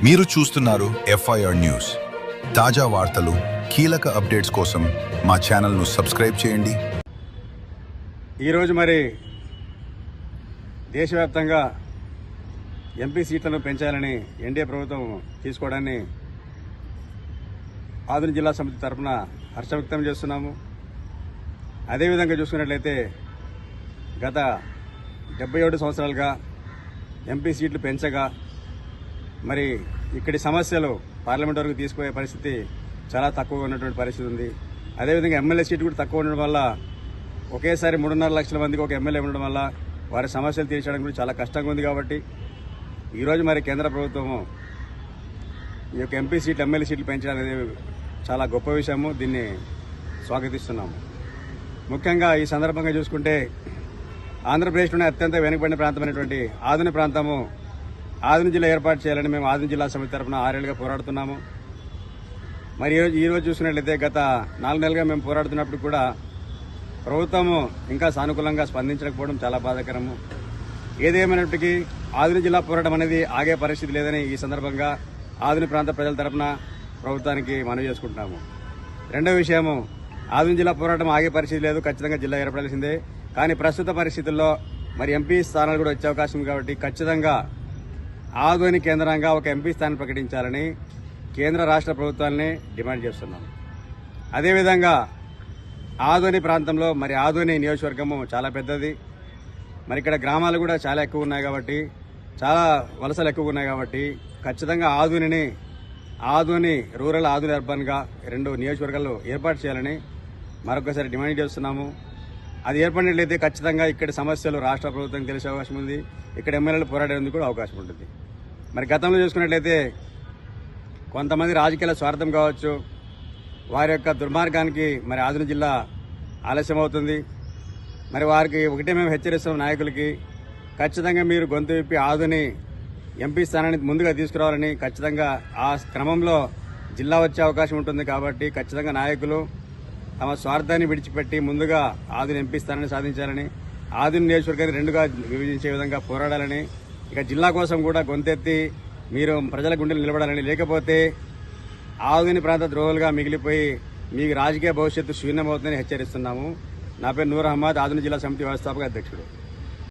మీరు చూస్తున్నారు FIR news. తాజా వార్తలు, కీలక అప్డేట్స్ కోసం మా ఛానల్ను సబ్స్క్రైబ్ చేయండి. ఈరోజు మరి దేశవ్యాప్తంగా ఎంపీ సీట్లను పెంచాలని ఎన్డీఏ ప్రభుత్వం తీసుకోవడాన్ని ఆదోని జిల్లా సమితి తరఫున హర్ష వ్యక్తం చేస్తున్నాము. అదేవిధంగా చూసుకున్నట్లయితే గత 77 సంవత్సరాలుగా ఎంపీ సీట్లు పెంచగా మరి ఇక్కడి సమస్యలు పార్లమెంట్ వరకు తీసుకుపోయే పరిస్థితి చాలా తక్కువగా ఉన్నటువంటి పరిస్థితి ఉంది. అదేవిధంగా ఎమ్మెల్యే సీట్లు కూడా తక్కువ ఉండడం వల్ల ఒకేసారి 3.5 లక్షల మందికి ఒక ఎమ్మెల్యే ఉండడం వల్ల వారి సమస్యలు తీర్చడం కూడా చాలా కష్టంగా ఉంది. కాబట్టి ఈరోజు మరి కేంద్ర ప్రభుత్వము ఈ యొక్క ఎంపీ సీట్లు ఎమ్మెల్యే సీట్లు పెంచడం అనేది చాలా గొప్ప విషయము. దీన్ని స్వాగతిస్తున్నాము. ముఖ్యంగా ఈ సందర్భంగా చూసుకుంటే ఆంధ్రప్రదేశ్లోనే అత్యంత వెనుకబడిన ప్రాంతమైనటువంటి ఆదోని ప్రాంతము ఆదోని జిల్లా ఏర్పాటు చేయాలని మేము ఆదోని జిల్లా సమితి తరఫున 6 ఏళ్లుగా పోరాడుతున్నాము. మరి ఈరోజు చూసినట్లయితే గత 4 నెలలుగా మేము పోరాడుతున్నప్పుడు కూడా ప్రభుత్వము ఇంకా సానుకూలంగా స్పందించకపోవడం చాలా బాధాకరము. ఏదేమైనప్పటికీ ఆదోని జిల్లా పోరాటం అనేది ఆగే పరిస్థితి లేదని ఈ సందర్భంగా ఆదోని ప్రాంత ప్రజల తరఫున ప్రభుత్వానికి మనవి చేసుకుంటున్నాము. రెండవ విషయము, ఆదోని జిల్లా పోరాటం ఆగే పరిస్థితి లేదు, ఖచ్చితంగా జిల్లా ఏర్పడాల్సిందే. కానీ ప్రస్తుత పరిస్థితుల్లో మరి ఎంపీ స్థానాలు కూడా వచ్చే అవకాశం ఉంది. కాబట్టి ఖచ్చితంగా ఆదోని కేంద్రంగా ఒక ఎంపీ స్థానం ప్రకటించాలని కేంద్ర రాష్ట్ర ప్రభుత్వాలని డిమాండ్ చేస్తున్నాం. అదేవిధంగా ఆదోని ప్రాంతంలో మరి ఆదోని నియోజకవర్గము చాలా పెద్దది. మరి ఇక్కడ గ్రామాలు కూడా చాలా ఎక్కువ ఉన్నాయి కాబట్టి, చాలా వలసలు ఎక్కువ ఉన్నాయి కాబట్టి ఖచ్చితంగా ఆదోని రూరల్, ఆదోని అర్బన్గా 2 నియోజకవర్గాలు ఏర్పాటు చేయాలని మరొకసారి డిమాండ్ చేస్తున్నాము. అది ఏర్పడినట్లయితే ఖచ్చితంగా ఇక్కడి సమస్యలు రాష్ట్ర ప్రభుత్వం తెలిసే అవకాశం ఉంది. ఇక్కడ ఎమ్మెల్యేలు పోరాడేందుకు కూడా అవకాశం ఉంటుంది. మరి గతంలో చూసుకున్నట్లయితే కొంతమంది రాజకీయాల స్వార్థం కావచ్చు, వారి యొక్క దుర్మార్గానికి మరి ఆదోని జిల్లా ఆలస్యం అవుతుంది. మరి వారికి ఒకటే మేము హెచ్చరిస్తున్నాం, నాయకులకి ఖచ్చితంగా మీరు గొంతు విప్పి ఆదోని ఎంపీ స్థానాన్ని ముందుగా తీసుకురావాలని, ఖచ్చితంగా ఆ క్రమంలో జిల్లా వచ్చే అవకాశం ఉంటుంది. కాబట్టి ఖచ్చితంగా నాయకులు తమ స్వార్థాన్ని విడిచిపెట్టి ముందుగా ఆదోని ఎంపీ స్థానాన్ని సాధించాలని, ఆదోని నియోజకవర్గాన్ని 2గా విభజించే విధంగా పోరాడాలని, ఇక జిల్లా కోసం కూడా గొంతెత్తి మీరు ప్రజల గుండెలు నిలబడాలని, లేకపోతే ఆదోని ప్రాంత ద్రోహులుగా మిగిలిపోయి మీకు రాజకీయ భవిష్యత్తు శూన్యమవుతుందని హెచ్చరిస్తున్నాము. నా పేరు నూర్ అహ్మద్, ఆదోని జిల్లా సమితి వ్యవస్థాపక అధ్యక్షుడు.